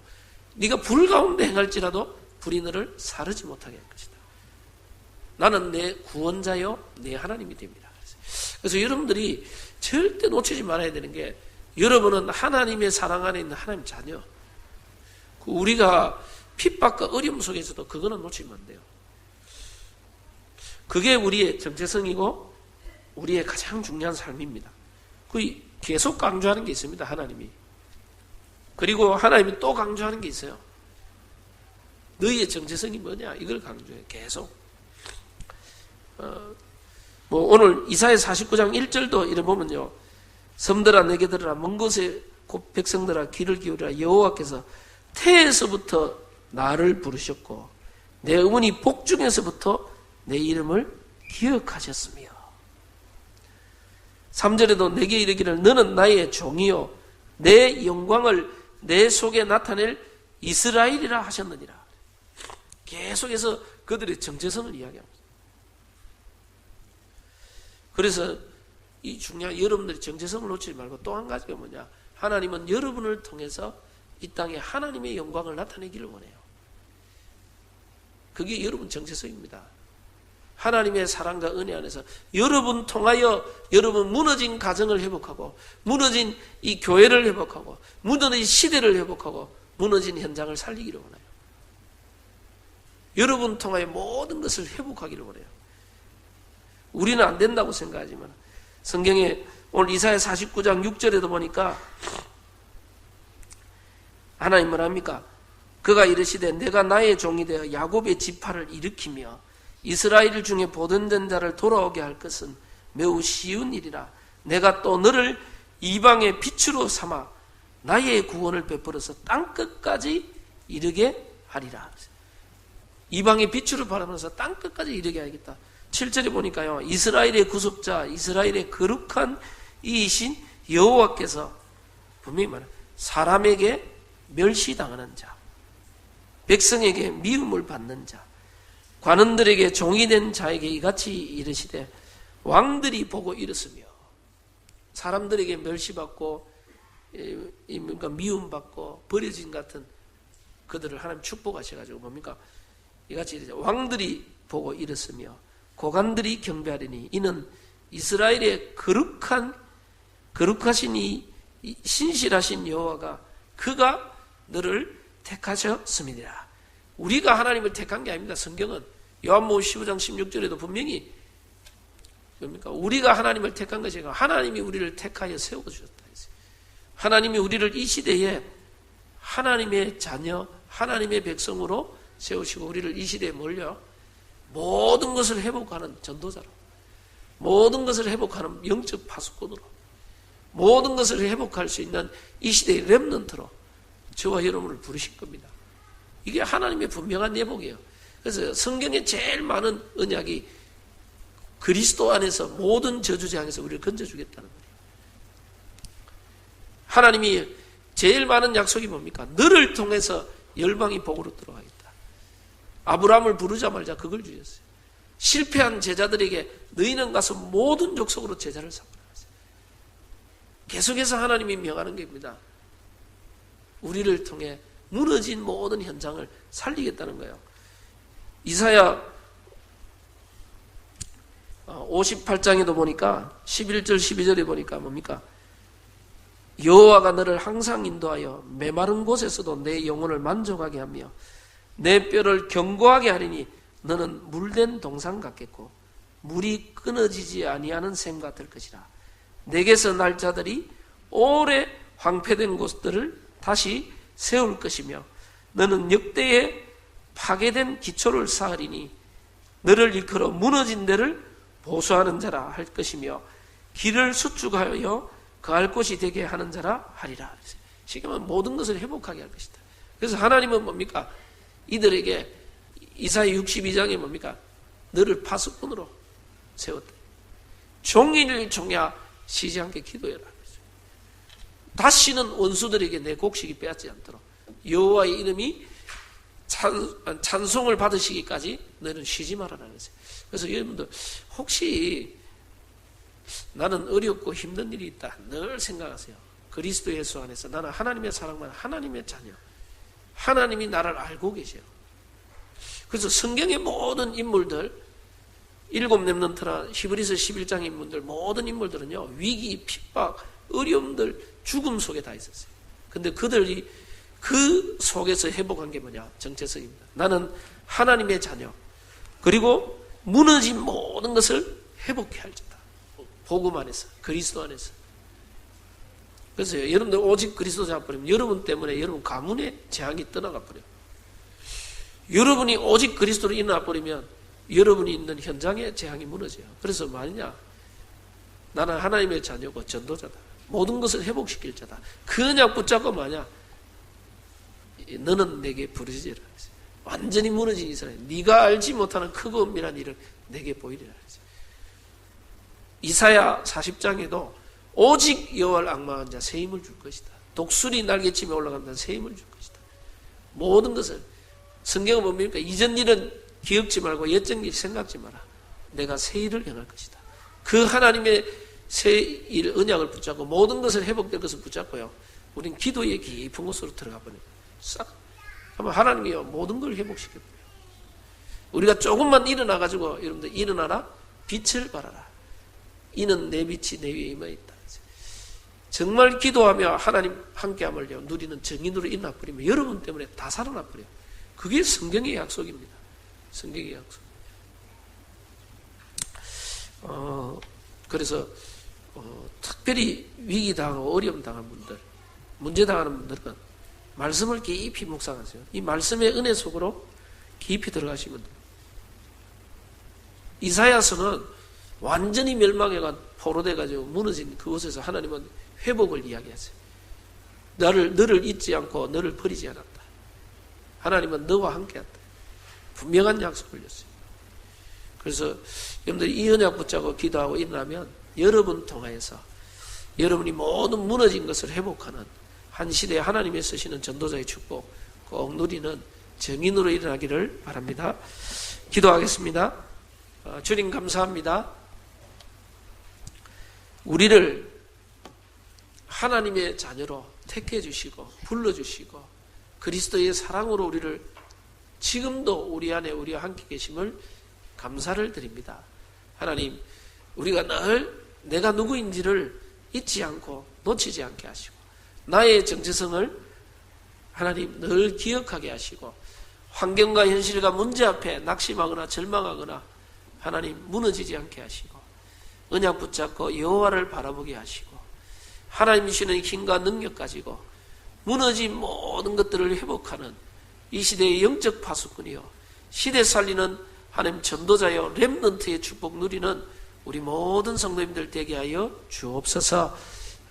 네가 불 가운데 행할지라도 불이 너를 사르지 못하게 할 것이다. 나는 내 구원자요 내 하나님이 됩니다. 그래서 여러분들이 절대 놓치지 말아야 되는 게 여러분은 하나님의 사랑 안에 있는 하나님 자녀. 우리가 핍박과 어려움 속에서도 그거는 놓치면 안 돼요. 그게 우리의 정체성이고 우리의 가장 중요한 삶입니다. 그 계속 강조하는 게 있습니다. 하나님이. 그리고 하나님이 또 강조하는 게 있어요. 너희의 정체성이 뭐냐? 이걸 강조해요. 계속. 오늘 이사야 49장 1절도 이래 보면요. 섬들아 내게 들으라 먼 곳에 곧 백성들아 귀를 기울이라 여호와께서 태에서부터 나를 부르셨고 내 어머니 복중에서부터 내 이름을 기억하셨으며 3절에도 내게 이르기를 너는 나의 종이요 내 영광을 내 속에 나타낼 이스라엘이라 하셨느니라. 계속해서 그들의 정체성을 이야기합니다. 그래서 이 중요한 여러분들이 정체성을 놓치지 말고 또 한 가지가 뭐냐? 하나님은 여러분을 통해서 이 땅에 하나님의 영광을 나타내기를 원해요. 그게 여러분 정체성입니다. 하나님의 사랑과 은혜 안에서 여러분 통하여 여러분 무너진 가정을 회복하고 무너진 이 교회를 회복하고 무너진 시대를 회복하고 무너진 현장을 살리기를 원해요. 여러분 통하여 모든 것을 회복하기를 원해요. 우리는 안 된다고 생각하지만 성경에 오늘 이사야 49장 6절에도 보니까 하나님 뭐랍니까? 그가 이르시되 내가 나의 종이 되어 야곱의 지파를 일으키며 이스라엘 중에 보존된 자를 돌아오게 할 것은 매우 쉬운 일이라. 내가 또 너를 이방의 빛으로 삼아 나의 구원을 베풀어서 땅끝까지 이르게 하리라. 이방의 빛으로 바라면서 땅끝까지 이르게 하겠다. 7절에 보니까요. 이스라엘의 구속자, 이스라엘의 거룩한 이이신 여호와께서 분명히 말해요. 사람에게 멸시당하는 자, 백성에게 미움을 받는 자, 관원들에게 종이 된 자에게 이같이 이르시되 왕들이 보고 이르으며 사람들에게 멸시받고 미움받고 버려진 같은 그들을 하나님 축복하셔가지고 뭡니까? 이같이 이르시되 왕들이 보고 이르으며 고관들이 경배하리니 이는 이스라엘의 거룩하신 이 신실하신 여호와가 그가 너를 택하셨음이니라. 우리가 하나님을 택한 게 아닙니다. 성경은 요한복음 15장 16절에도 분명히 뭡니까? 우리가 하나님을 택한 것이 아니라 하나님이 우리를 택하여 세워주셨다. 하나님이 우리를 이 시대에 하나님의 자녀, 하나님의 백성으로 세우시고 우리를 이 시대에 몰려 모든 것을 회복하는 전도자로, 모든 것을 회복하는 영적 파수꾼으로, 모든 것을 회복할 수 있는 이 시대의 렘넌트로 저와 여러분을 부르신 겁니다. 이게 하나님의 분명한 예복이에요. 그래서 성경에 제일 많은 언약이 그리스도 안에서 모든 저주재앙에서 우리를 건져주겠다는 거예요. 하나님이 제일 많은 약속이 뭡니까? 너를 통해서 열방이 복으로 들어가겠다. 아브라함을 부르자마자 그걸 주셨어요. 실패한 제자들에게 너희는 가서 모든 족속으로 제자를 삼으라. 계속해서 하나님이 명하는 겁니다. 우리를 통해 무너진 모든 현장을 살리겠다는 거예요. 이사야 58장에도 보니까 11절 12절에 보니까 뭡니까? 여호와가 너를 항상 인도하여 메마른 곳에서도 내 영혼을 만족하게 하며 내 뼈를 견고하게 하리니 너는 물된 동산 같겠고 물이 끊어지지 아니하는 샘과 될 것이라. 내게서 날 자들이 오래 황폐된 곳들을 다시 세울 것이며 너는 역대에 파괴된 기초를 쌓으리니 너를 일컬어 무너진 데를 보수하는 자라 할 것이며 길을 수축하여 거할 곳이 되게 하는 자라 하리라. 쉽게 말하면 모든 것을 회복하게 할 것이다. 그래서 하나님은 뭡니까? 이들에게 이사야 62장에 뭡니까? 너를 파수꾼으로 세웠다. 종일 종야 쉬지 않게 기도해라. 다시는 원수들에게 내 곡식이 빼앗지 않도록 여호와의 이름이 찬송을 받으시기까지 너는 쉬지 말아라. 그래서 여러분들 혹시 나는 어렵고 힘든 일이 있다 늘 생각하세요. 그리스도 예수 안에서 나는 하나님의 사랑만 하나님의 자녀, 하나님이 나를 알고 계세요. 그래서 성경의 모든 인물들, 일곱 렘넌트나 히브리서 11장 인물들, 모든 인물들은요 위기, 핍박, 어려움들, 죽음 속에 다 있었어요. 근데 그들이 그 속에서 회복한 게 뭐냐? 정체성입니다. 나는 하나님의 자녀, 그리고 무너진 모든 것을 회복해 할 자다. 복음 안에서, 그리스도 안에서. 그래서 여러분들 오직 그리스도 잡아버리면 여러분 때문에 여러분 가문의 재앙이 떠나가 버려요. 여러분이 오직 그리스도로 일어나 버리면 여러분이 있는 현장의 재앙이 무너져요. 그래서 말이냐? 나는 하나님의 자녀고 전도자다. 모든 것을 회복시킬 자다. 그냥 붙잡고 뭐냐? 너는 내게 부르짖으라. 완전히 무너진 이스라엘, 네가 알지 못하는 크고 은밀한 일을 내게 보이리라. 이사야 40장에도 오직 여호와를 앙망한 자 새 힘을 줄 것이다. 독수리 날개치며 올라간다는 새 힘을 줄 것이다. 모든 것을, 성경은 뭡니까? 이전 일은 기억지 말고 옛적 일 생각지 마라. 내가 새 일을 행할 것이다. 그 하나님의 새 일 언약을 붙잡고 모든 것을 회복될 것을 붙잡고요. 우린 기도의 깊은 곳으로 들어가 버려요. 싹 하면 하나님이 모든 걸 회복시켜버려요. 우리가 조금만 일어나가지고 여러분들 일어나라, 빛을 발하라. 이는 내 빛이 내 위에 임하였다. 정말 기도하며 하나님 함께함을 누리는 정인으로 일어나버리면 여러분 때문에 다 살아나버려요. 그게 성경의 약속입니다. 성경의 약속. 그래서 특별히 위기당하고 어려움 당한 분들, 문제 당하는 분들은 말씀을 깊이 묵상하세요. 이 말씀의 은혜 속으로 깊이 들어가시면 돼요. 이사야서는 완전히 멸망해가 포로돼가지고 무너진 그곳에서 하나님은 회복을 이야기하세요. 너를 잊지 않고 너를 버리지 않았다. 하나님은 너와 함께한다. 분명한 약속을 줬어요. 그래서 여러분들이 이 언약 붙잡고 기도하고 일어나면 여러분 통하여서 여러분이 모든 무너진 것을 회복하는 한 시대에 하나님이 쓰시는 전도자의 축복 꼭 누리는 정인으로 일어나기를 바랍니다. 기도하겠습니다. 주님 감사합니다. 우리를 하나님의 자녀로 택해 주시고 불러주시고 그리스도의 사랑으로 우리를 지금도 우리 안에 우리와 함께 계심을 감사를 드립니다. 하나님, 우리가 늘 내가 누구인지를 잊지 않고 놓치지 않게 하시고 나의 정체성을 하나님 늘 기억하게 하시고 환경과 현실과 문제 앞에 낙심하거나 절망하거나 하나님 무너지지 않게 하시고 언약 붙잡고 여호와를 바라보게 하시고 하나님 주시는 힘과 능력 가지고 무너진 모든 것들을 회복하는 이 시대의 영적 파수꾼이요 시대 살리는 하나님 전도자여 렘넌트의 축복 누리는 우리 모든 성도님들 되게 하여 주옵소서.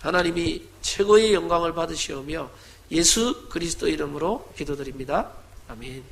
하나님이 최고의 영광을 받으시오며 예수 그리스도 이름으로 기도드립니다. 아멘.